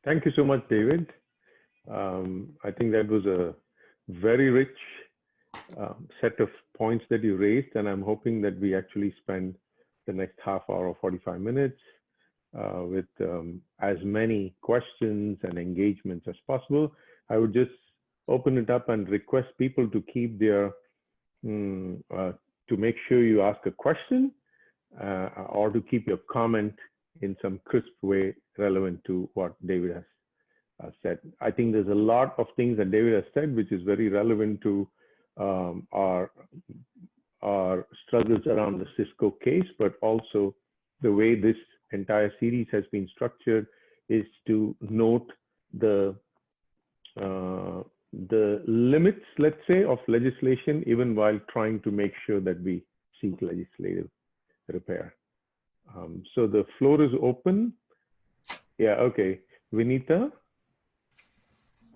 Thank you so much, David. I think that was a very rich set of points that you raised, and I'm hoping that we actually spend the next half hour or 45 minutes with as many questions and engagements as possible. I would just open it up and request people to keep their, to make sure you ask a question or to keep your comment in some crisp way relevant to what David has said. I think there's a lot of things that David has said which is very relevant to our struggles around the Cisco case, but also the way this entire series has been structured is to note the limits, let's say, of legislation, even while trying to make sure that we seek legislative repair. So the floor is open. Yeah, okay. Vinita?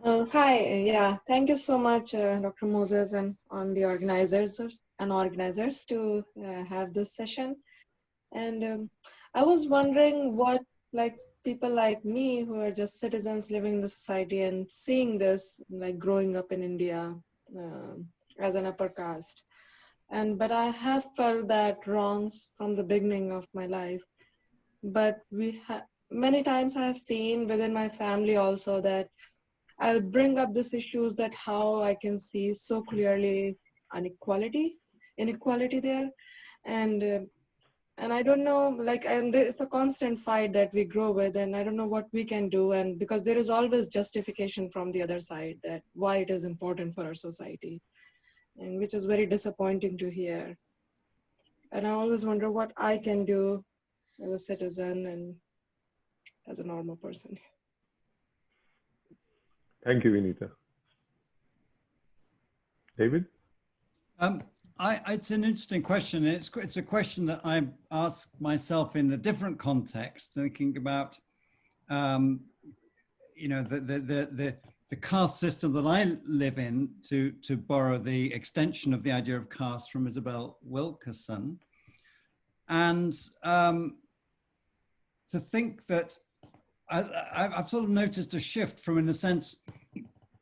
Hi, yeah, thank you so much, Dr. Moses, and on the organizers to have this session. And I was wondering what, like, people like me who are just citizens living in the society and seeing this, like growing up in India as an upper caste. But I have felt that wrongs from the beginning of my life. But many times I have seen within my family also that I'll bring up these issues that how I can see so clearly inequality there. And I don't know, like, and it's a constant fight that we grow with, and I don't know what we can do. And because there is always justification from the other side that why it is important for our society, and which is very disappointing to hear. And I always wonder what I can do as a citizen and as a normal person. Thank you, Vinita. David? It's an interesting question. It's a question that I ask myself in a different context, thinking about, you know, the caste system that I live in, to borrow the extension of the idea of caste from Isabel Wilkerson, and to think that I've sort of noticed a shift from, in a sense,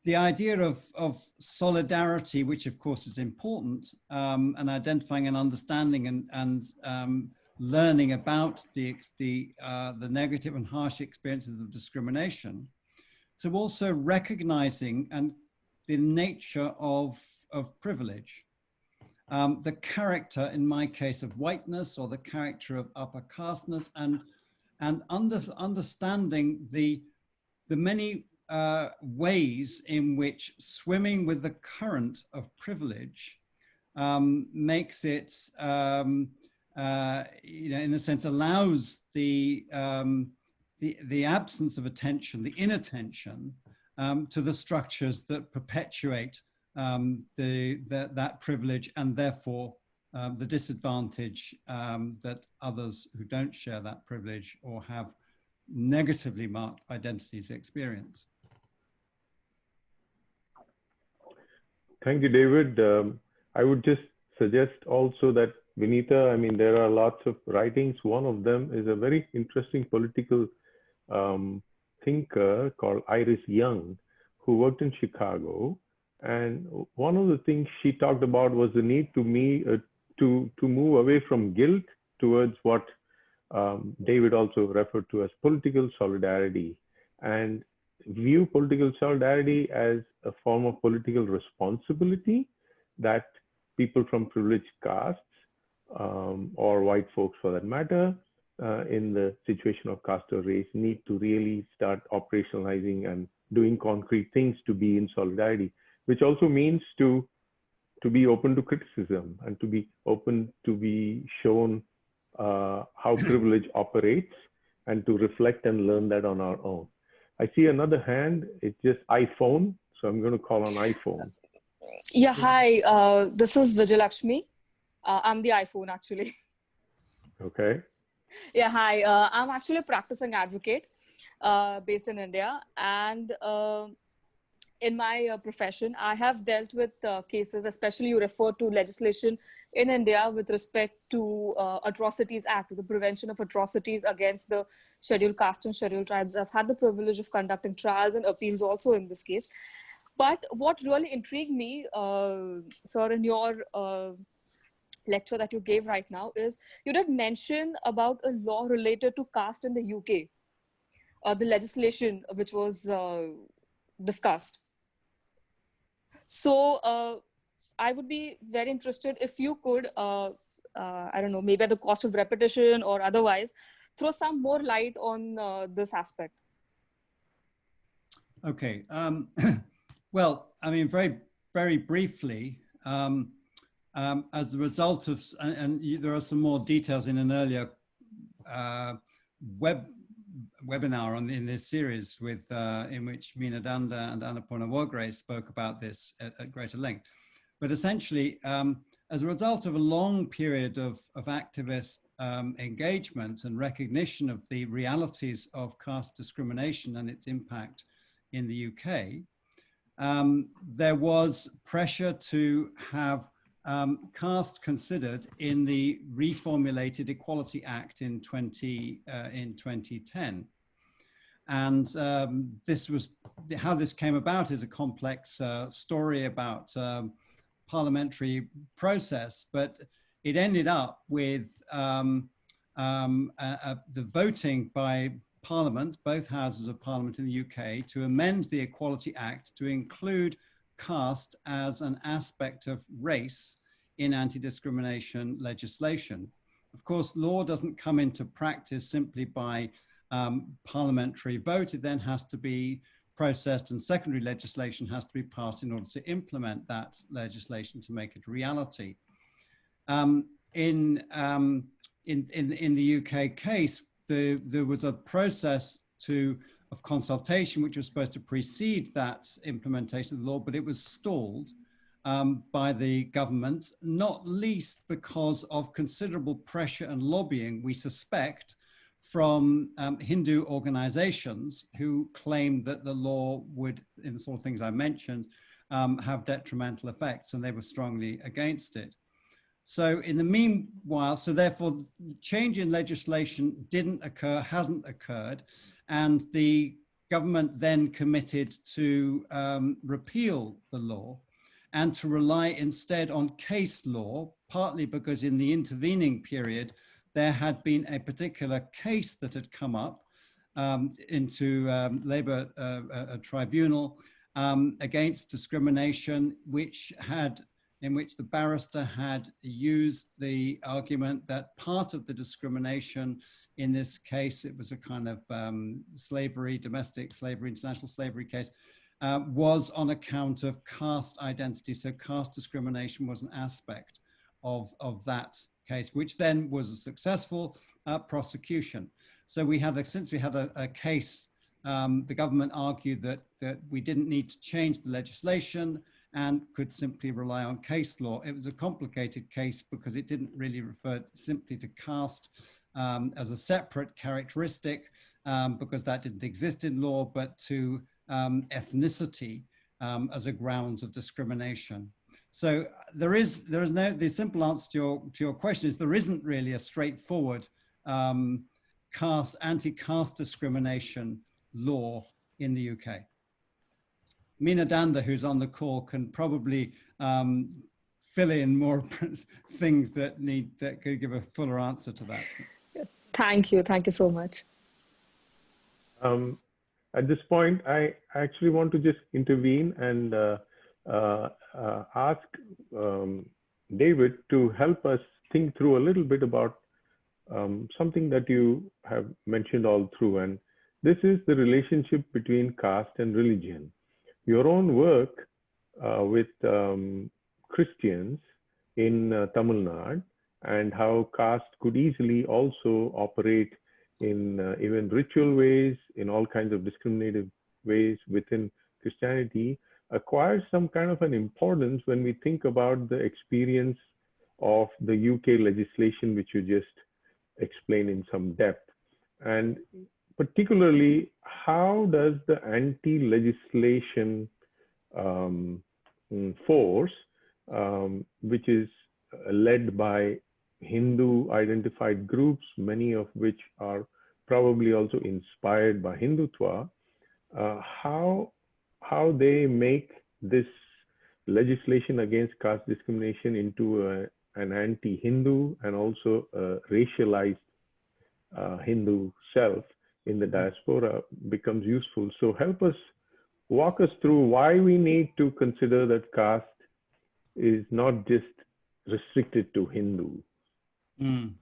the idea of solidarity, which of course is important, and identifying and understanding and learning about the negative and harsh experiences of discrimination, to also recognizing and the nature of privilege, the character, in my case, of whiteness, or the character of upper casteness, and understanding the many ways in which swimming with the current of privilege makes it, you know, in a sense, allows the absence of attention, the inattention to the structures that perpetuate that privilege, and therefore the disadvantage that others who don't share that privilege or have negatively marked identities experience. Thank you, David. I would just suggest also that, Vinita, I mean, there are lots of writings. One of them is a very interesting political thinker called Iris Young, who worked in Chicago. And one of the things she talked about was the need to move away from guilt towards what David also referred to as political solidarity, and view political solidarity as a form of political responsibility that people from privileged castes or white folks for that matter in the situation of caste or race need to really start operationalizing and doing concrete things to be in solidarity, which also means to be open to criticism and to be open to be shown how privilege operates, and to reflect and learn that on our own. I see another hand. It's just iPhone, so I'm going to call on iPhone. Yeah, hi. This is Vijayalakshmi. I'm the iPhone, actually. Okay. Yeah, hi. I'm actually a practicing advocate based in India. And in my profession, I have dealt with cases, especially you refer to legislation in India with respect to Atrocities Act, the Prevention of Atrocities Against the Scheduled Caste and Scheduled Tribes. I've had the privilege of conducting trials and appeals also in this case. But what really intrigued me, sir, in your lecture that you gave right now is you did mention about a law related to caste in the UK, the legislation which was discussed. So I would be very interested if you could, I don't know, maybe at the cost of repetition or otherwise, throw some more light on this aspect. Okay. Well, I mean, very briefly, as a result of, there are some more details in an earlier webinar in this series with in which Meena Danda and Annapurna Wogre spoke about this at greater length. But essentially, as a result of a long period of activist engagement and recognition of the realities of caste discrimination and its impact in the UK, there was pressure to have caste considered in the reformulated Equality Act in 2010. And this was, how this came about is a complex story about parliamentary process, but it ended up with the voting by Parliament, both houses of Parliament in the UK, to amend the Equality Act to include caste as an aspect of race in anti-discrimination legislation. Of course, law doesn't come into practice simply by parliamentary vote. It then has to be processed and secondary legislation has to be passed in order to implement that legislation to make it a reality. In the UK case, there was a process of consultation which was supposed to precede that implementation of the law, but it was stalled by the government, not least because of considerable pressure and lobbying, we suspect, from Hindu organizations who claimed that the law would, in the sort of things I mentioned, have detrimental effects, and they were strongly against it. So in the meanwhile, so therefore, change in legislation didn't occur, hasn't occurred, and the government then committed to repeal the law and to rely instead on case law, partly because in the intervening period, there had been a particular case that had come up into Labour Tribunal against discrimination, in which the barrister had used the argument that part of the discrimination in this case, it was a kind of slavery, domestic slavery, international slavery case, was on account of caste identity. So caste discrimination was an aspect of that case, which then was a successful prosecution. So we had, since we had a case, the government argued that we didn't need to change the legislation and could simply rely on case law. It was a complicated case because it didn't really refer simply to caste as a separate characteristic, because that didn't exist in law, but to ethnicity as a grounds of discrimination. So there is no, the simple answer to your question is there isn't really a straightforward anti-caste discrimination law in the UK. Meena Danda, who's on the call, can probably fill in more things that could give a fuller answer to that. Thank you so much. At this point, I actually want to just intervene and ask David to help us think through a little bit about something that you have mentioned all through, and this is the relationship between caste and religion. Your own work with Christians in Tamil Nadu, and how caste could easily also operate in even ritual ways, in all kinds of discriminative ways within Christianity, acquires some kind of an importance when we think about the experience of the UK legislation, which you just explained in some depth. And particularly, how does the anti-legislation force, which is led by Hindu identified groups, many of which are probably also inspired by Hindutva, how they make this legislation against caste discrimination into an anti-Hindu and also a racialized Hindu self in the diaspora becomes useful. So walk us through why we need to consider that caste is not just restricted to Hindu. Mm.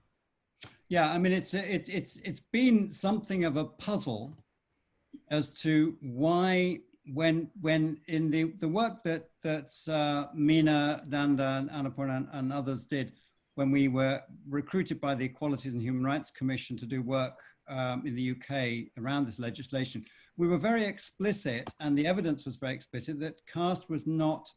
Yeah, I mean, it's been something of a puzzle as to why, when in the work that Meena, Danda, Annapurna, and others did, when we were recruited by the Equalities and Human Rights Commission to do work in the UK around this legislation, we were very explicit, and the evidence was very explicit, that caste was not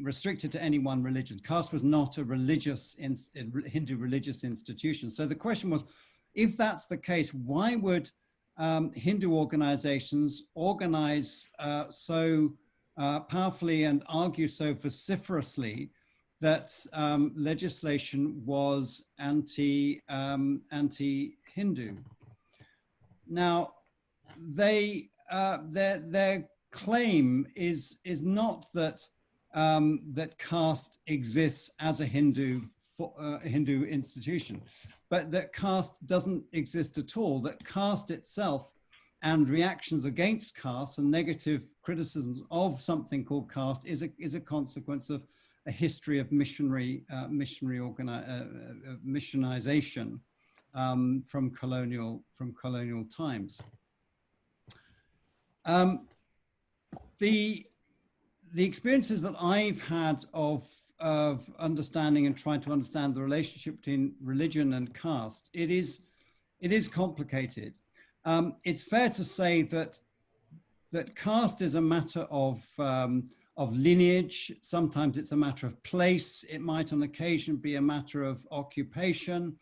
restricted to any one religion. Caste was not a Hindu religious institution. So the question was, if that's the case, why would Hindu organizations organize so powerfully and argue so vociferously that legislation was anti-Hindu? Now, their claim is not that that caste exists as a Hindu institution, but that caste doesn't exist at all. That caste itself and reactions against caste and negative criticisms of something called caste is a consequence of a history of missionization from colonial times. The experiences that I've had of understanding and trying to understand the relationship between religion and caste, it is complicated. It's fair to say that caste is a matter of lineage. Sometimes it's a matter of place. It might on occasion be a matter of occupation,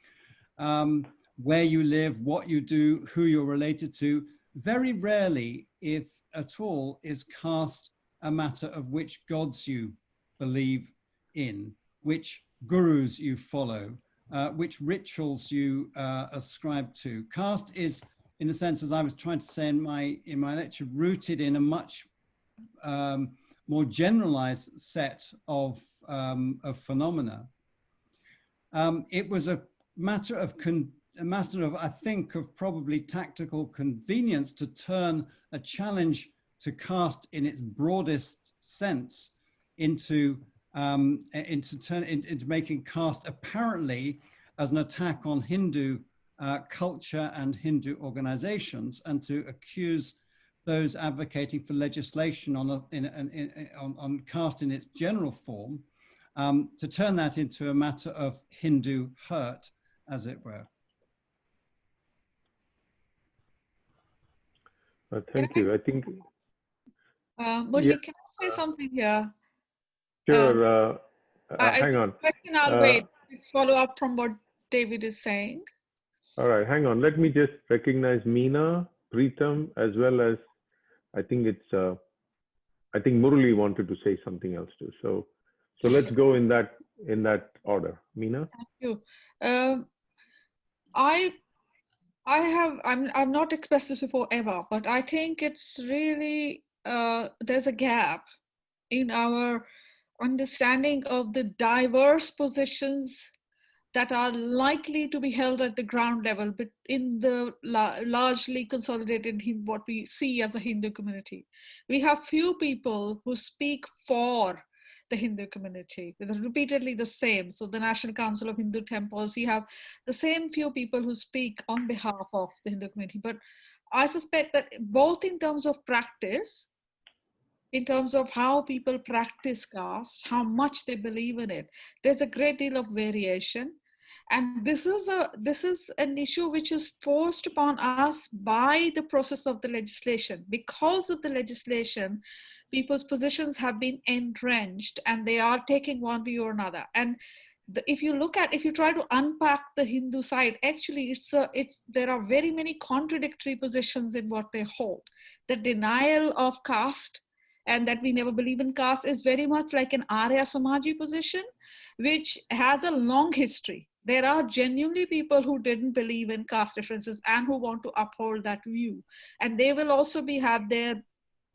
where you live, what you do, who you're related to. Very rarely, if at all, is caste a matter of which gods you believe in, which gurus you follow, which rituals you ascribe to. Caste is, in a sense, as I was trying to say in my lecture, rooted in a much more generalized set of phenomena. It was a matter of I think, of probably tactical convenience to turn a challenge to caste in its broadest sense into making caste apparently as an attack on Hindu culture and Hindu organizations, and to accuse those advocating for legislation on caste in its general form, to turn that into a matter of Hindu hurt, as it were. Thank you. I think. Murli, Yeah. can I say something here? Sure. Hang on. Question, I'll wait. Just follow up from what David is saying. All right, hang on. Let me just recognize Meena, Preetam, as well as I think Murli wanted to say something else too. So let's go in that order. Meena. Thank you. I've not expressed this before ever, but I think it's really there's a gap in our understanding of the diverse positions that are likely to be held at the ground level, but in the largely consolidated what we see as the Hindu community. We have few people who speak for the Hindu community, repeatedly the same. So the National Council of Hindu Temples, you have the same few people who speak on behalf of the Hindu community. But I suspect that both in terms of practice, in terms of how people practice caste, how much they believe in it, there's a great deal of variation. And this is an issue which is forced upon us by the process of the legislation. Because of the legislation, people's positions have been entrenched and they are taking one view or another. And if you try to unpack the Hindu side, actually there are very many contradictory positions in what they hold. The denial of caste and that we never believe in caste is very much like an Arya Samaji position, which has a long history. There are genuinely people who didn't believe in caste differences and who want to uphold that view. And they will also have their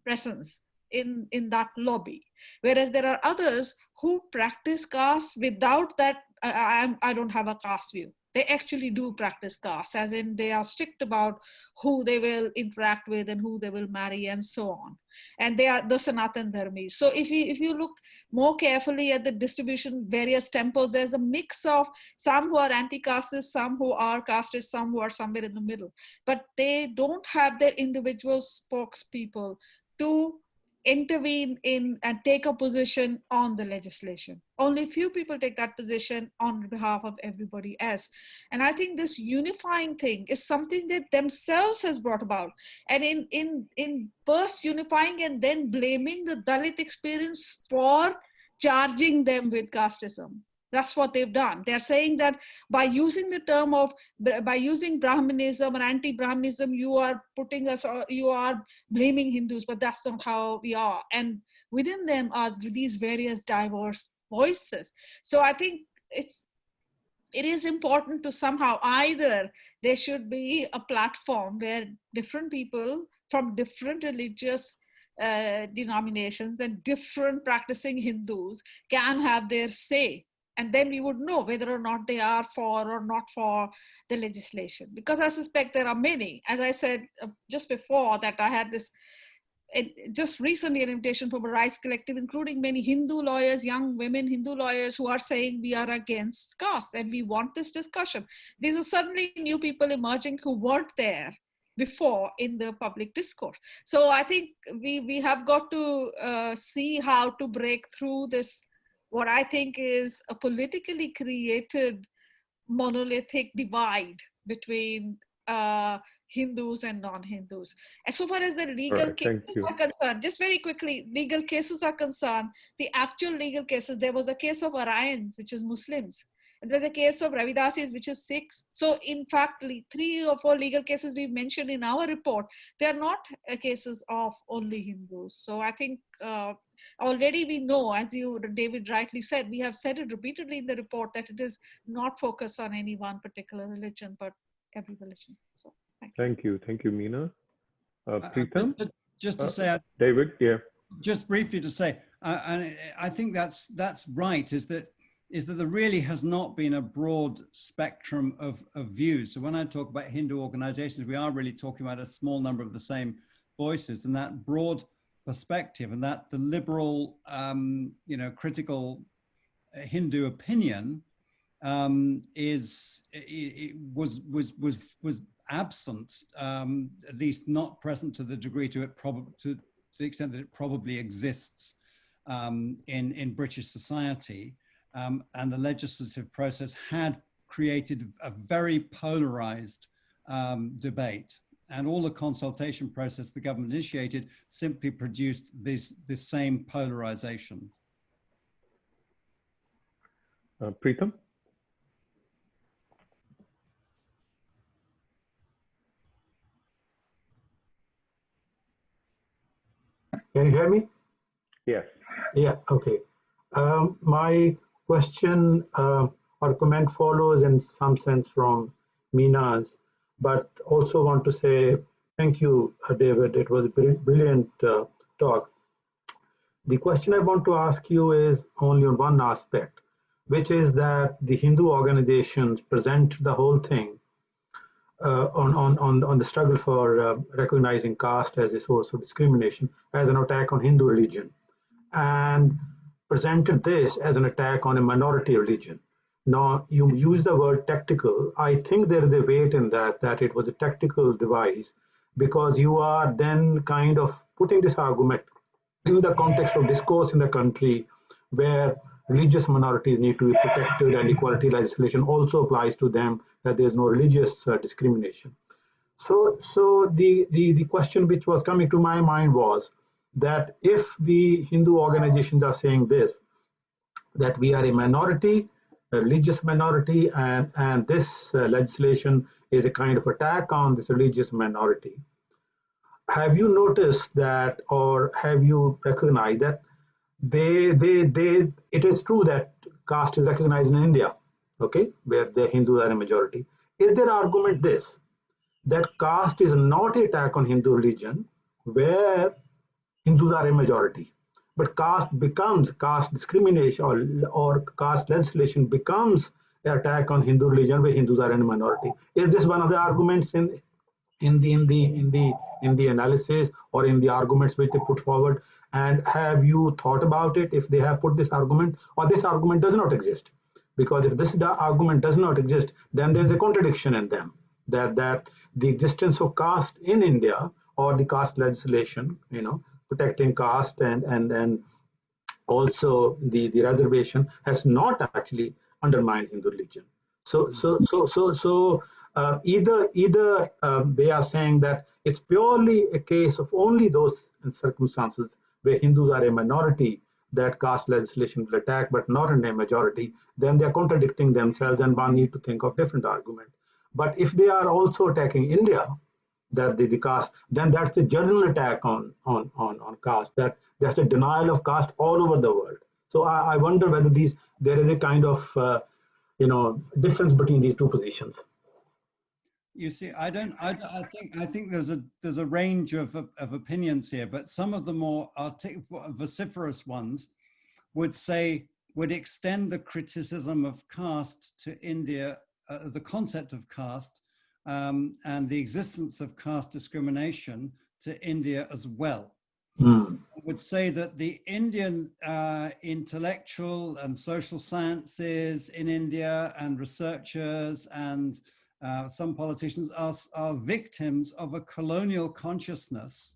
presence in that lobby. Whereas there are others who practice caste without that, I don't have a caste view. They actually do practice caste, as in they are strict about who they will interact with and who they will marry and so on. And they are the Sanatan Dharmis. So if you look more carefully at the distribution, various temples, there's a mix of some who are anti-castes, some who are castes, some who are somewhere in the middle. But they don't have their individual spokespeople to intervene in and take a position on the legislation. Only few people take that position on behalf of everybody else. And I think this unifying thing is something that themselves has brought about. And in first unifying and then blaming the Dalit experience for charging them with casteism. That's what they've done. They're saying that by using the term of, by using Brahmanism or anti-Brahmanism, you are putting us, you are blaming Hindus, but that's not how we are. And within them are these various diverse voices. So I think it is important to somehow, either there should be a platform where different people from different religious denominations and different practicing Hindus can have their say. And then we would know whether or not they are for or not for the legislation. Because I suspect there are many, as I said just before, that I had this, just recently an invitation from a rights collective, including many Hindu lawyers, young women Hindu lawyers who are saying we are against caste and we want this discussion. These are suddenly new people emerging who weren't there before in the public discourse. So I think we have got to see how to break through this, what I think is a politically created monolithic divide between Hindus and non-Hindus. As so far as the legal cases are concerned, just very quickly, legal cases are concerned, the actual legal cases, there was a case of Aryans, which is Muslims. And there's a case of Ravidasis, which is Sikhs. So in fact, 3 or 4 legal cases we've mentioned in our report, they are not cases of only Hindus. So I think already we know, as David rightly said, we have said it repeatedly in the report that it is not focused on any one particular religion, but every religion. So thank you, Meena. Preetham? Just to say, David, yeah. Just briefly to say, and I think that's right, is that there really has not been a broad spectrum of views. So when I talk about Hindu organizations, we are really talking about a small number of the same voices, and that broad perspective and that the liberal, critical Hindu opinion was absent, at least not present to the degree to the extent that it probably exists in British society. And the legislative process had created a very polarized debate. And all the consultation process the government initiated simply produced this same polarization. Preetham? Can you hear me? Yes. Yeah, okay. My question or comment follows in some sense from Meena's, but also want to say thank you, David. It was a brilliant talk. The question I want to ask you is only on one aspect, which is that the Hindu organizations present the whole thing on the struggle for recognizing caste as a source of discrimination as an attack on Hindu religion, and presented this as an attack on a minority religion. Now, you use the word tactical. I think there is a weight in that it was a tactical device, because you are then kind of putting this argument in the context of discourse in the country where religious minorities need to be protected and equality legislation also applies to them, that there is no religious discrimination. So the question which was coming to my mind was that if the Hindu organizations are saying this, that we are a minority, a religious minority, and this legislation is a kind of attack on this religious minority, have you noticed that, or have you recognized that it is true that caste is recognized in India, okay, where the Hindus are a majority. Is their argument this, that caste is not an attack on Hindu religion, where Hindus are a majority, but caste discrimination or caste legislation becomes an attack on Hindu religion where Hindus are in a minority? Is this one of the arguments in the analysis or in the arguments which they put forward? And have you thought about it, if they have put this argument, or this argument does not exist? Because if this argument does not exist, then there's a contradiction in them, that the existence of caste in India, or the caste legislation, protecting caste and also the reservation, has not actually undermined Hindu religion. Either they are saying that it's purely a case of only those circumstances where Hindus are a minority that caste legislation will attack, but not in a majority, then they are contradicting themselves, and one need to think of different argument. But if they are also attacking India, that the caste, then that's a general attack on caste. That's a denial of caste all over the world. So I wonder whether there is a kind of difference between these two positions. You see, I think there's a range of opinions here, but some of the more vociferous ones would extend the criticism of caste to India, the concept of caste, and the existence of caste discrimination to India as well. I would say that the Indian intellectual and social sciences in India, and researchers and some politicians are victims of a colonial consciousness,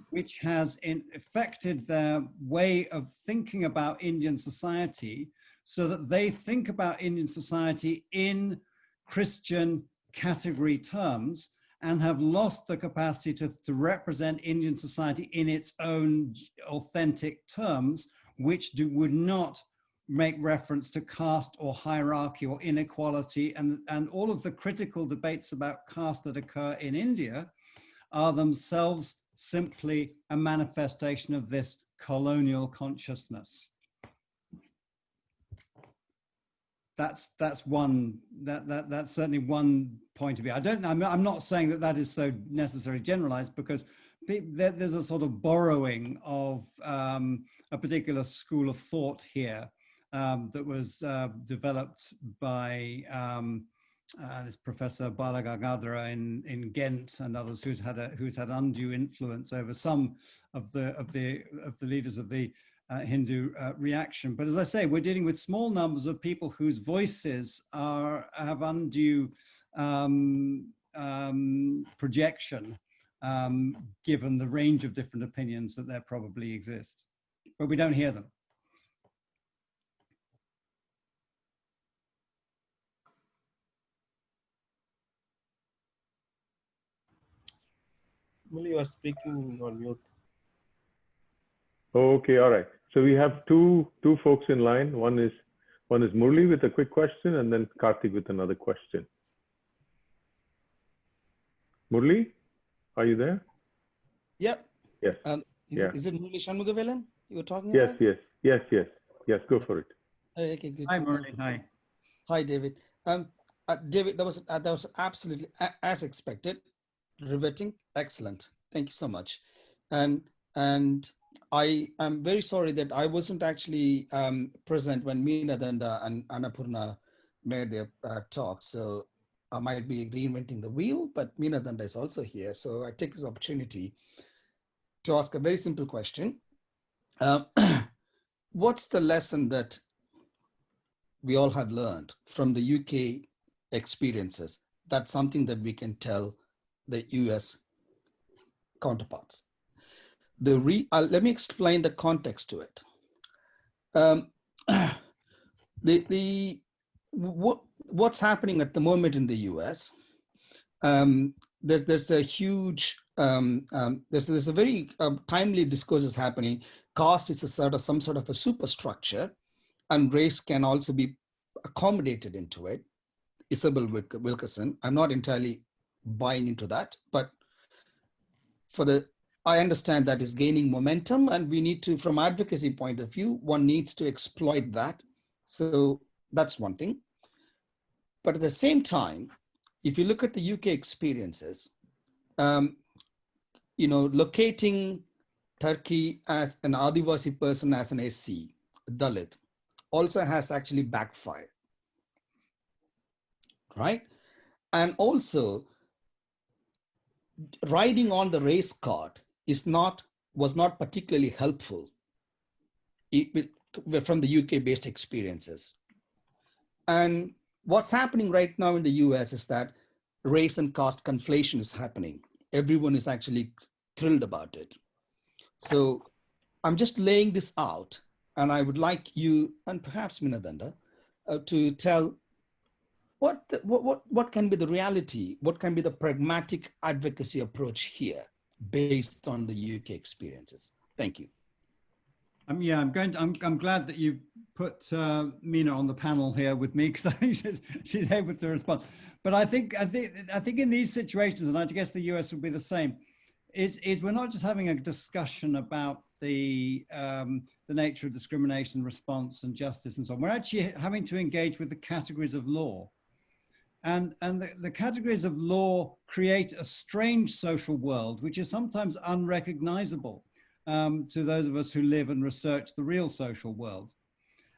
which has affected their way of thinking about Indian society, so that they think about Indian society in Christian category terms, and have lost the capacity to represent Indian society in its own authentic terms, which would not make reference to caste or hierarchy or inequality. And all of the critical debates about caste that occur in India are themselves simply a manifestation of this colonial consciousness. That's certainly one point of view. I'm not saying that is so necessarily generalized, because there's a sort of borrowing of a particular school of thought here that was developed by this Professor Balagangadhara in Ghent and others, who's had undue influence over some of the leaders of the Hindu reaction. But as I say, we're dealing with small numbers of people whose voices have undue projection, given the range of different opinions that there probably exist, but we don't hear them. Muli, you are speaking on mute. Okay, all right. So we have two folks in line. One is Murli with a quick question, and then Karthik with another question. Murli, are you there? Yep. Yes. Is it Murli Shanmugavelan you were talking yes, about? Yes. Go for it. Okay, good. Hi, Murli. Hi. Hi, David. David, that was absolutely as expected, riveting, excellent. Thank you so much. And I am very sorry that I wasn't actually present when Meena Danda and Annapurna made their talk. So I might be reinventing the wheel, but Meena Danda is also here. So I take this opportunity to ask a very simple question. What's the lesson that we all have learned from the UK experiences? That's something that we can tell the US counterparts. Let me explain the context to it. What's happening at the moment in the US? There's a huge, there's a very timely discourses happening. Caste is some sort of a superstructure, and race can also be accommodated into it. Isabel Wilkerson, I'm not entirely buying into that, but I understand that is gaining momentum, and we need to, from advocacy point of view, one needs to exploit that. So that's one thing. But at the same time, if you look at the UK experiences, locating Turkey as an Adivasi person as an SC, Dalit, also has actually backfired, right? And also, riding on the race card was not particularly helpful from the UK-based experiences. And what's happening right now in the US is that race and caste conflation is happening. Everyone is actually thrilled about it. So I'm just laying this out, and I would like you, and perhaps Minadanda, to tell what can be the reality, what can be the pragmatic advocacy approach here based on the UK experiences. Thank you. Yeah, I'm glad that you put Mina on the panel here with me, because I think she's able to respond. But I think in these situations, and I guess the US would be the same, is we're not just having a discussion about the nature of discrimination, response, and justice, and so on. We're actually having to engage with the categories of law. And the categories of law create a strange social world, which is sometimes unrecognizable to those of us who live and research the real social world.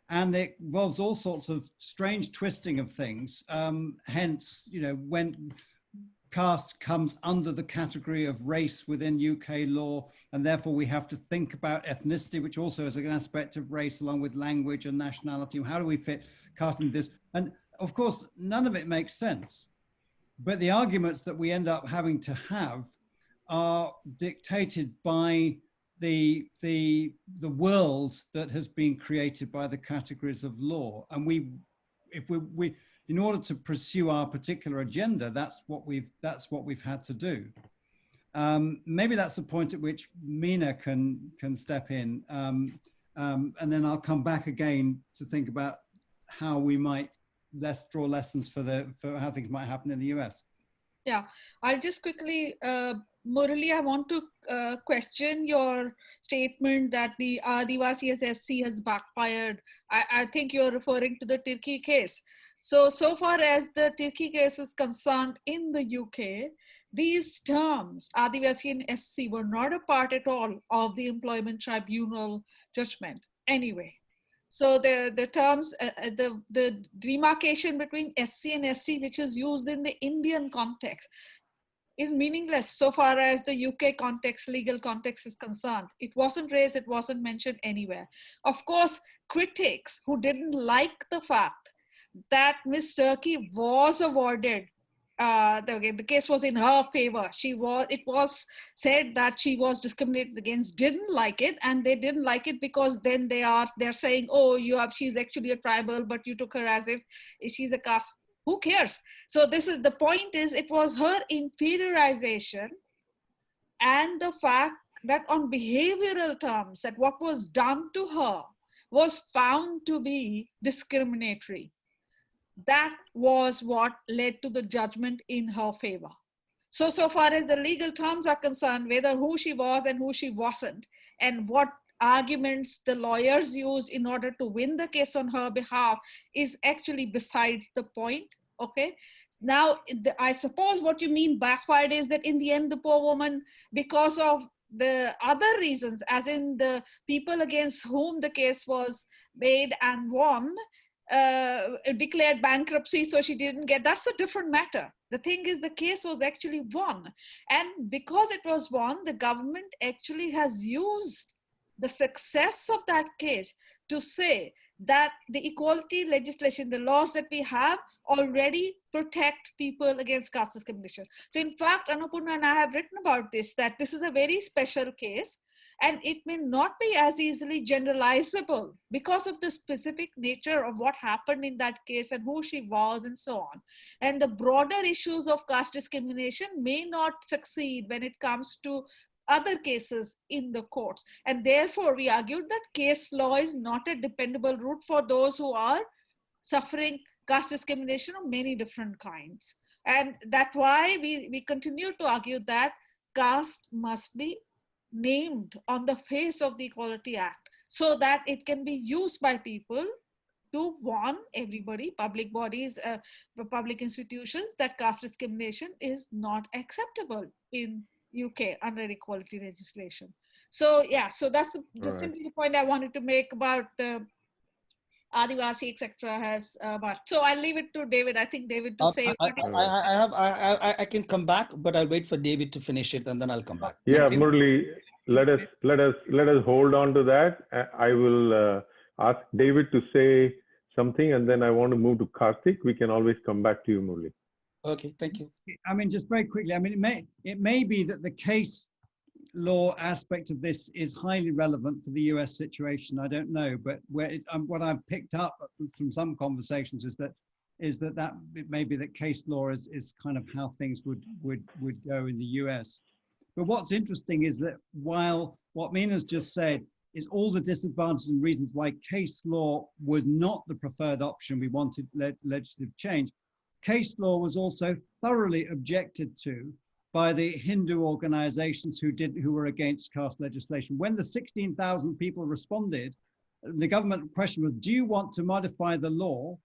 And it involves all sorts of strange twisting of things. Hence, when caste comes under the category of race within UK law, and therefore we have to think about ethnicity, which also is an aspect of race, along with language and nationality. How do we fit caste into this? And of course, none of it makes sense. But the arguments that we end up having to have are dictated by the world that has been created by the categories of law. And if we in order to pursue our particular agenda, that's what we've had to do. Maybe that's the point at which Mina can step in, and then I'll come back again to think about how we might draw lessons for how things might happen in the US. Yeah, I'll just quickly, Murali, I want to question your statement that the Adivasi SC has backfired. I think you're referring to the Turkey case. So far as the Turkey case is concerned in the UK, these terms, Adivasi and SC, were not a part at all of the employment tribunal judgment anyway. So the terms, the demarcation between SC and ST, which is used in the Indian context, is meaningless so far as the UK context, legal context is concerned. It wasn't raised, it wasn't mentioned anywhere. Of course, critics who didn't like the fact that Miss Turkey was awarded, the case was in her favor. It was said that she was discriminated against, didn't like it, and they didn't like it because then they're saying, oh, she's actually a tribal, but you took her as if she's a caste. Who cares? So the point is, it was her inferiorization and the fact that on behavioral terms, that what was done to her was found to be discriminatory. That was what led to the judgment in her favor. So far as the legal terms are concerned, whether who she was and who she wasn't, and what arguments the lawyers used in order to win the case on her behalf is actually besides the point, okay? Now, I suppose what you mean backfired is that in the end, the poor woman, because of the other reasons, as in the people against whom the case was made and won, declared bankruptcy, so she didn't get, that's a different matter. The thing is, the case was actually won. And because it was won, the government actually has used the success of that case to say that the equality legislation, the laws that we have already protect people against caste discrimination. So in fact, Annapurna and I have written about this, that this is a very special case, and it may not be as easily generalizable because of the specific nature of what happened in that case and who she was and so on. And the broader issues of caste discrimination may not succeed when it comes to other cases in the courts. And therefore, we argued that case law is not a dependable route for those who are suffering caste discrimination of many different kinds. And that's why we continue to argue that caste must be named on the face of the Equality Act so that it can be used by people to warn everybody, public bodies, public institutions, that caste discrimination is not acceptable in UK under equality legislation. So yeah, so that's just simply the point I wanted to make about the Adivasi, etc. has but so I'll leave it to David. I think David to say. I can come back, but I'll wait for David to finish it and then I'll come back. Yeah, Murali, let us hold on to that. I will ask David to say something, and then I want to move to Karthik. We can always come back to you, Murali. Okay, thank you. I mean, just very quickly, I mean, it may be that the case law aspect of this is highly relevant for the US situation. I don't know, but what I've picked up from some conversations is that it may be that case law is kind of how things would go in the US. But what's interesting is that while what Mina's just said is all the disadvantages and reasons why case law was not the preferred option we wanted legislative change, case law was also thoroughly objected to by the Hindu organizations who were against caste legislation. When the 16,000 people responded, the government question was, do you want to modify the law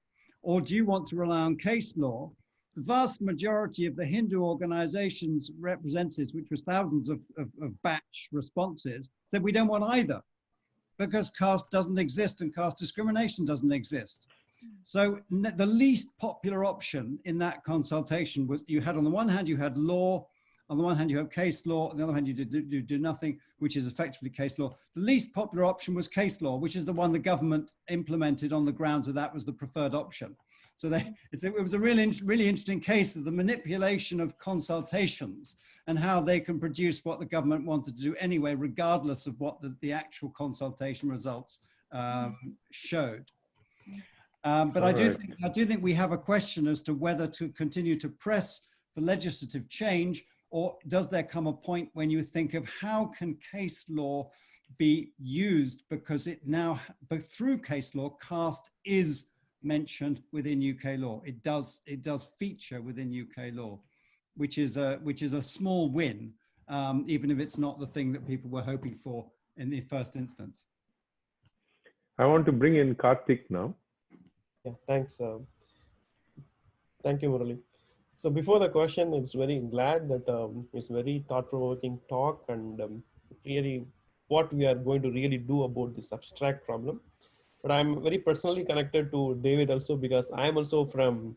or do you want to rely on case law? The vast majority of the Hindu organizations representatives, which was thousands of batch responses, said we don't want either because caste doesn't exist and caste discrimination doesn't exist. So the least popular option in that consultation was you had on the one hand, you had law, on the one hand, you have case law. On the other hand, you do nothing, which is effectively case law. The least popular option was case law, which is the one the government implemented on the grounds that that was the preferred option. So it was a really interesting case of the manipulation of consultations and how they can produce what the government wanted to do anyway, regardless of what the actual consultation results showed. But I do think we have a question as to whether to continue to press for legislative change, or does there come a point when you think of how can case law be used, because it now, but through case law, caste is mentioned within UK law. It does feature within UK law, which is a small win, even if it's not the thing that people were hoping for in the first instance. I want to bring in Karthik now. Yeah, thanks. Thank you, Murali. So before the question, it's very glad that it's very thought-provoking talk and really what we are going to really do about this abstract problem. But I'm very personally connected to David also because I'm also from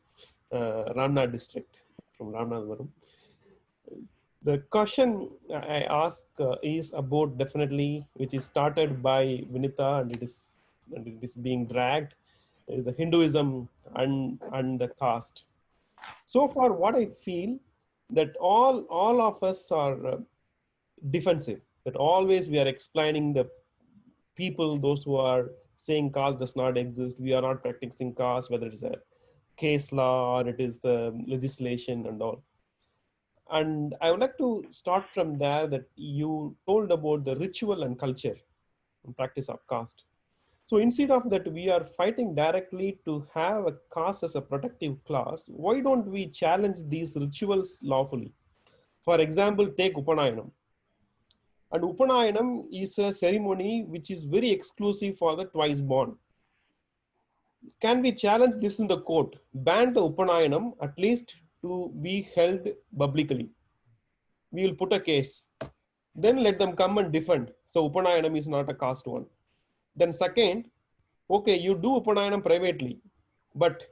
Ramnad district, from Ramnadvaram. The question I ask is about definitely, which is started by Vinita and it is being dragged, is the Hinduism and the caste. So far, what I feel that all of us are defensive, that always we are explaining the people, those who are saying caste does not exist, we are not practicing caste, whether it's a case law or it is the legislation and all. And I would like to start from there, that you told about the ritual and culture and practice of caste. So instead of that, we are fighting directly to have a caste as a protective class. Why don't we challenge these rituals lawfully? For example, take Upanayanam. And Upanayanam is a ceremony which is very exclusive for the twice born. Can we challenge this in the court? Ban the Upanayanam, at least to be held publicly. We will put a case. Then let them come and defend. So Upanayanam is not a caste one. Then second, okay, you do Upanayanam privately, but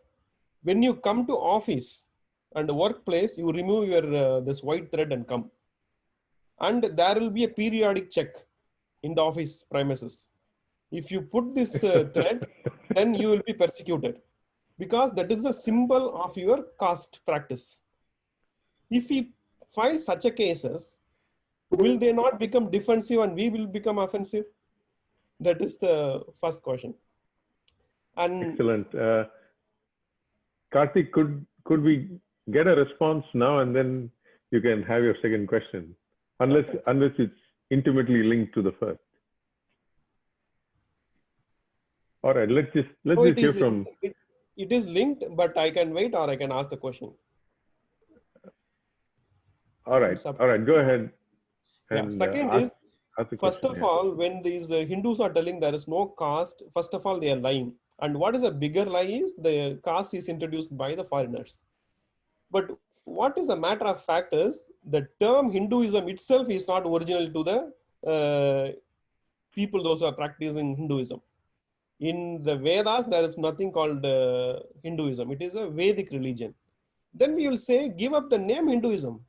when you come to office and the workplace, you remove your this white thread and come. And there will be a periodic check in the office premises. If you put this thread, then you will be persecuted because that is a symbol of your caste practice. If we file such a cases, will they not become defensive and we will become offensive? That is the first question. And excellent. Karthik, could we get a response now and then you can have your second question, unless it's intimately linked to the first. All right, let's just hear from. It is linked, but I can wait or I can ask the question. All right, go ahead. and Second ask, is, ask a first question. of all, when these Hindus are telling there is no caste, first of all, they are lying. And what is a bigger lie is the caste is introduced by the foreigners. But what is a matter of fact is the term Hinduism itself is not original to the people, those who are practicing Hinduism. In the Vedas, there is nothing called Hinduism. It is a Vedic religion. Then we will say, give up the name Hinduism.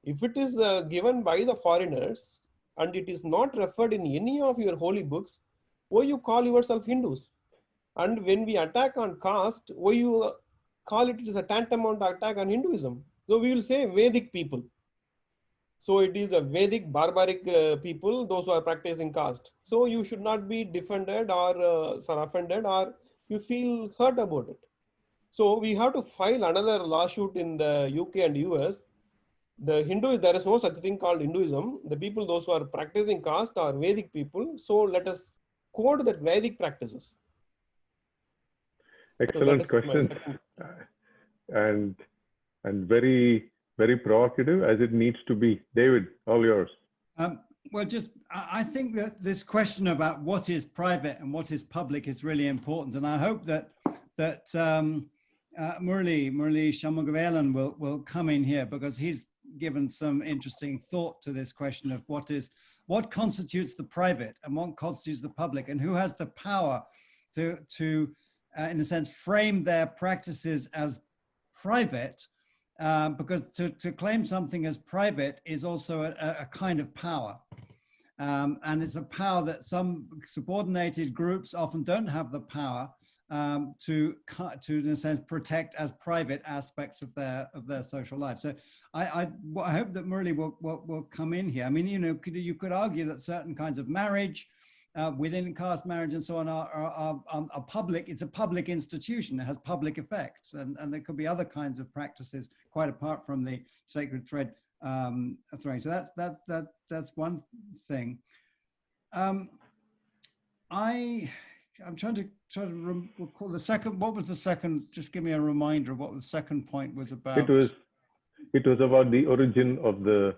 If it is given by the foreigners and it is not referred in any of your holy books, why you call yourself Hindus? And when we attack on caste, why you call it is a tantamount attack on Hinduism? So we will say Vedic people. So it is a Vedic barbaric people, those who are practicing caste. So you should not be defended or offended or you feel hurt about it. So we have to file another lawsuit in the UK and US. The Hindu, there is no such thing called Hinduism. The people, those who are practicing caste are Vedic people. So let us code that Vedic practices. Excellent question, and very provocative as it needs to be. David, all yours. Well, I think that this question about what is private and what is public is really important, and I hope that Murli Shanmugavelan will come in here, because he's given some interesting thought to this question of what constitutes the private and what constitutes the public, and who has the power to in a sense frame their practices as private, because to claim something as private is also a kind of power, and it's a power that some subordinated groups often don't have the power to in a sense protect as private aspects of their social life. So I hope that Murli will come in here. I mean, you could argue that certain kinds of marriage within caste marriage and so on are public. It's a public institution. It has public effects, and there could be other kinds of practices quite apart from the sacred thread throwing. So that's one thing. I'm trying to recall the second. What was the second? Just give me a reminder of what the second point was about. It was about the origin of the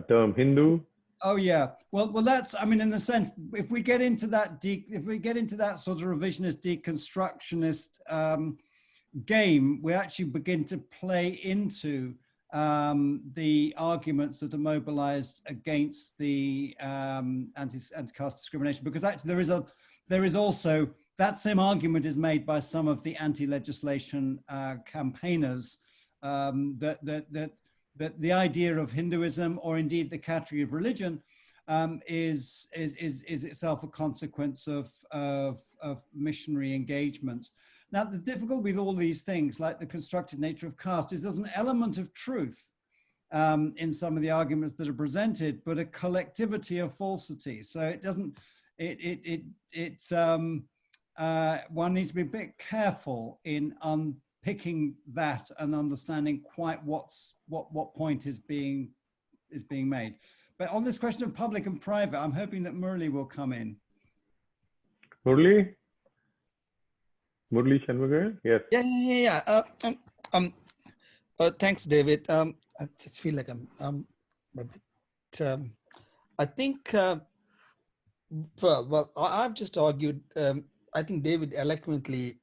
term Hindu. Oh yeah. Well, that's. I mean, in a sense, if we get into that sort of revisionist, deconstructionist game, we actually begin to play into the arguments that are mobilized against the anti-caste discrimination, because actually there is also that same argument is made by some of the anti-legislation campaigners, that the idea of Hinduism, or indeed the category of religion, is itself a consequence of missionary engagements. Now, the difficulty with all these things, like the constructed nature of caste, is there's an element of truth in some of the arguments that are presented, but a collectivity of falsity. So it doesn't. One needs to be a bit careful in unpicking that and understanding quite what point is being made. But on this question of public and private, I'm hoping that Murli will come in. Murli Shanmugavelan? Yes. Yeah. Thanks, David. I just feel like I'm a bit. I think. Well, I've just argued. I think David eloquently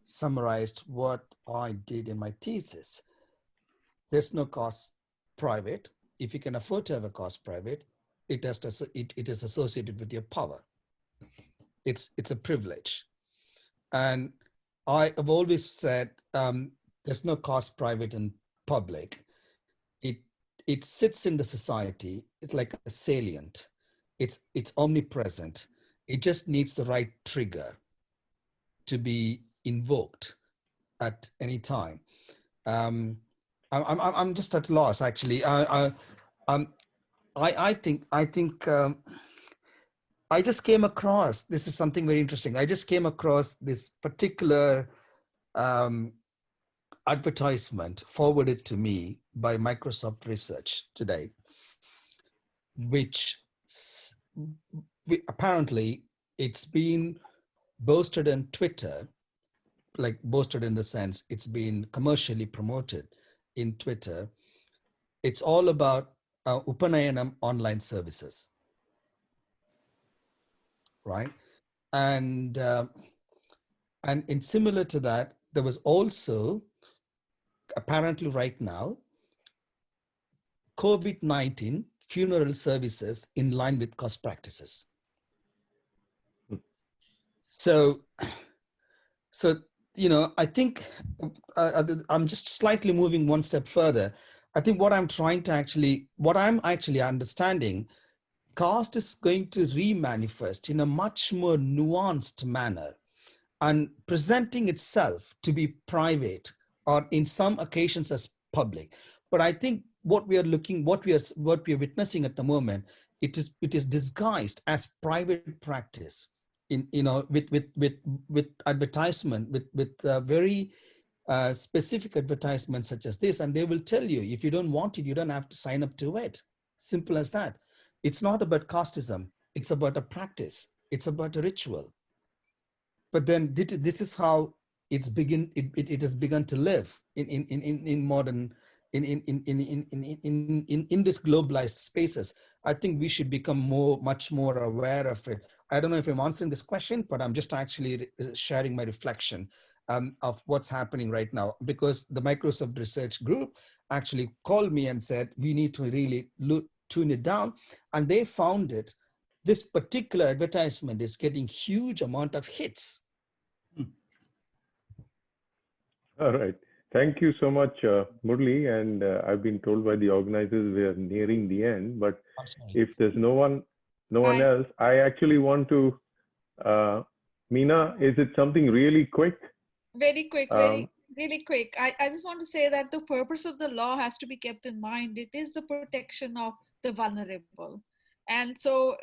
summarized what I did in my thesis. There's no cost private. If you can afford to have a cost private, it is associated with your power. It's a privilege. And I have always said there's no cost private and public. It sits in the society. It's like a salient. It's omnipresent. It just needs the right trigger to be invoked at any time. I'm just at loss, actually. I think I just came across, this is something very interesting. I just came across this particular advertisement forwarded to me by Microsoft Research today, which apparently it's been boasted on Twitter, like boasted in the sense it's been commercially promoted in Twitter. It's all about Upanayanam online services, right? And in similar to that, there was also apparently right now COVID-19 funeral services in line with cost practices. So you know, I think I'm just slightly moving one step further. I think what I'm actually understanding, caste is going to remanifest in a much more nuanced manner and presenting itself to be private or in some occasions as public. But I think what we are witnessing at the moment, it is disguised as private practice in, you know, with advertisement, with very specific advertisements such as this, and they will tell you, if you don't want it, you don't have to sign up to it. Simple as that. It's not about casteism. It's about a practice. It's about a ritual. But then this is how it has begun to live in modern in this globalized spaces. I think we should become much more aware of it. I don't know if I'm answering this question, but I'm just actually sharing my reflection of what's happening right now, because the Microsoft research group actually called me and said, we need to really tune it down. And they found it. This particular advertisement is getting huge amount of hits. All right. Thank you so much, Murli. And I've been told by the organizers we are nearing the end. But if there's no one else, I actually want to, Meena, is it something really quick? Very quick, really quick. I just want to say that the purpose of the law has to be kept in mind. It is the protection of the vulnerable. And so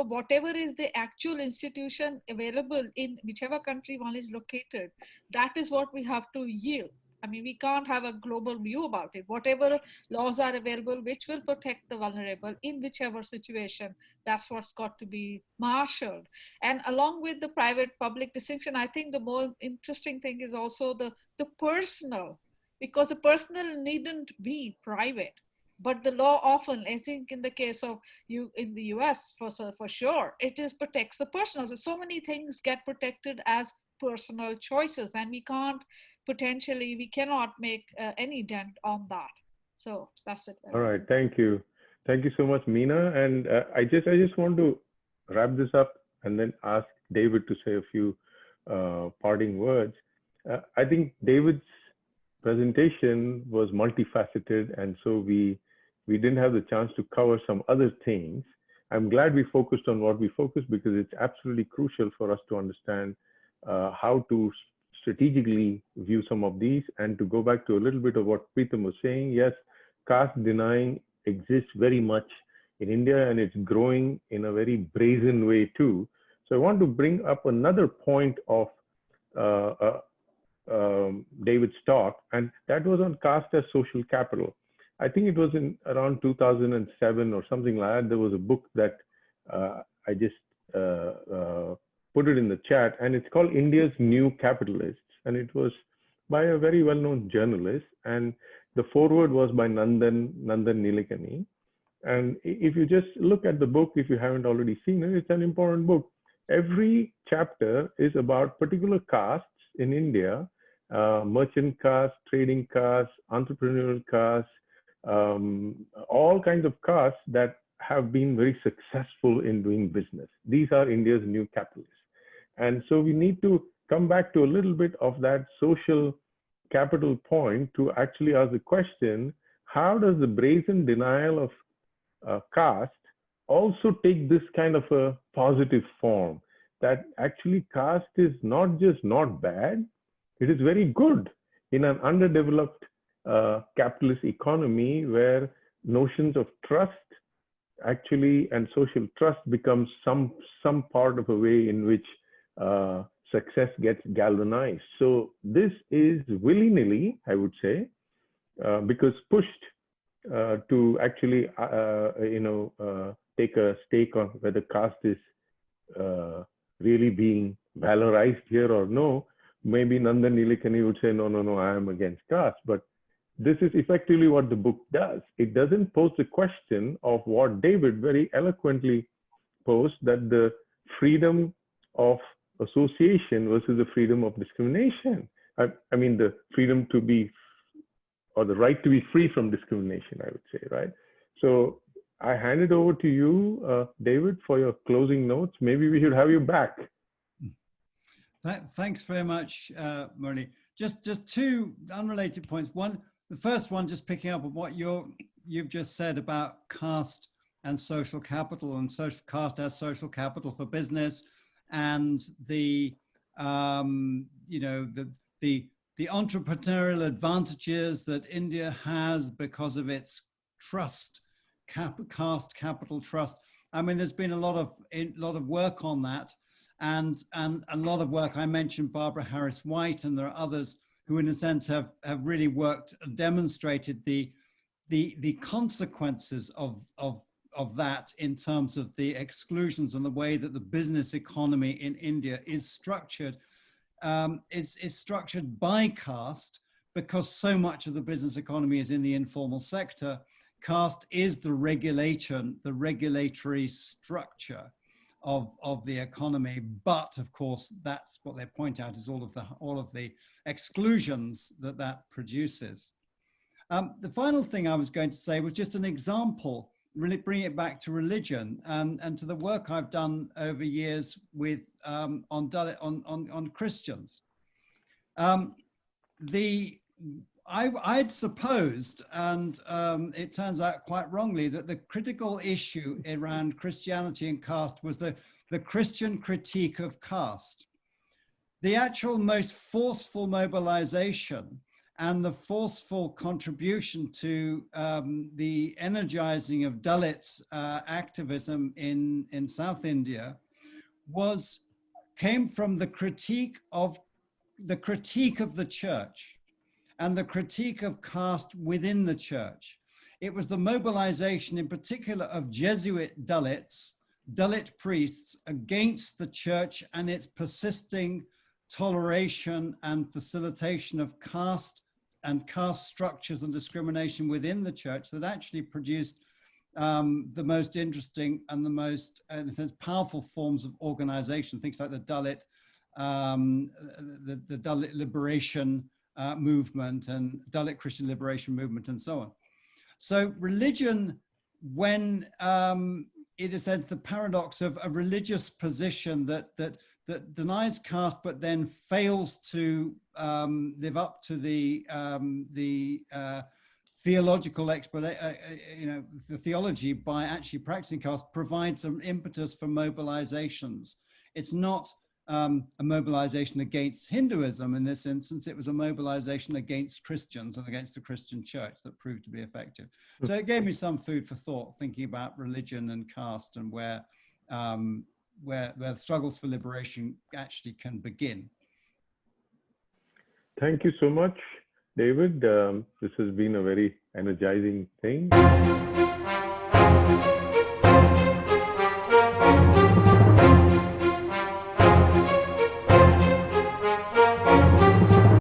whatever is the actual institution available in whichever country one is located, that is what we have to yield. I mean, we can't have a global view about it. Whatever laws are available, which will protect the vulnerable in whichever situation, that's what's got to be marshaled. And along with the private-public distinction, I think the more interesting thing is also the personal, because the personal needn't be private. But the law often, I think in the case of in the US, for sure, it protects the personal. So many things get protected as personal choices, and we cannot make any dent on that. So that's it. All right, thank you. Thank you so much, Meena. And I just want to wrap this up and then ask David to say a few parting words. I think David's presentation was multifaceted, and so we didn't have the chance to cover some other things. I'm glad we focused on what we focused, because it's absolutely crucial for us to understand how to strategically view some of these. And to go back to a little bit of what Preetham was saying, yes, caste denying exists very much in India, and it's growing in a very brazen way too. So I want to bring up another point of David's talk, and that was on caste as social capital. I think it was in around 2007 or something like that. There was a book that I just put it in the chat, and it's called India's New Capitalists, and it was by a very well-known journalist, and the foreword was by Nandan Nilekani. And if you just look at the book, if you haven't already seen it, it's an important book. Every chapter is about particular castes in India, merchant caste, trading caste, entrepreneurial caste, all kinds of castes that have been very successful in doing business. These are India's new capitalists. And so we need to come back to a little bit of that social capital point to actually ask the question, how does the brazen denial of caste also take this kind of a positive form, that actually caste is not just not bad, it is very good in an underdeveloped capitalist economy where notions of trust actually and social trust becomes some part of a way in which success gets galvanized. So this is willy-nilly, I would say, because pushed to actually take a stake on whether caste is really being valorized here or no. Maybe Nandan Nilekani would say, no, I am against caste. But this is effectively what the book does. It doesn't pose the question of what David very eloquently posed, that the freedom of association versus the freedom of discrimination. I mean, the freedom to be, or the right to be free from discrimination, I would say, right? So I hand it over to you, David, for your closing notes. Maybe we should have you back. Thanks very much, Murali. Just two unrelated points. The first one, just picking up on what you've just said about caste and social capital, and social caste as social capital for business, and the the entrepreneurial advantages that India has because of its trust, caste capital trust. I mean, there's been a lot of work on that, and a lot of work. I mentioned Barbara Harris White, and there are others who, in a sense, have really worked, demonstrated the consequences of that in terms of the exclusions and the way that the business economy in India is structured. Is structured by caste, because so much of the business economy is in the informal sector. Caste is the regulatory structure of the economy, but of course that's what they point out is all of the exclusions that produces. The final thing I was going to say was just an example, really bring it back to religion and to the work I've done over years with on Christians. I'd supposed, and it turns out quite wrongly, that the critical issue around Christianity and caste was the Christian critique of caste. The actual most forceful mobilization and the forceful contribution to the energizing of Dalit activism in South India came from the critique of the church and the critique of caste within the church. It was the mobilization in particular of Jesuit Dalits, Dalit priests, against the church and its persisting toleration and facilitation of caste and caste structures and discrimination within the church that actually produced the most interesting and the most, in a sense, powerful forms of organization, things like the Dalit, the Dalit liberation movement and Dalit Christian liberation movement and so on. So religion, when in a sense, the paradox of a religious position that denies caste, but then fails to live up to the theological explanation, the theology by actually practicing caste, provides some impetus for mobilizations. It's not a mobilization against Hinduism in this instance. It was a mobilization against Christians and against the Christian church that proved to be effective. So it gave me some food for thought, thinking about religion and caste and where the struggles for liberation actually can begin. Thank you so much, David. This has been a very energizing thing.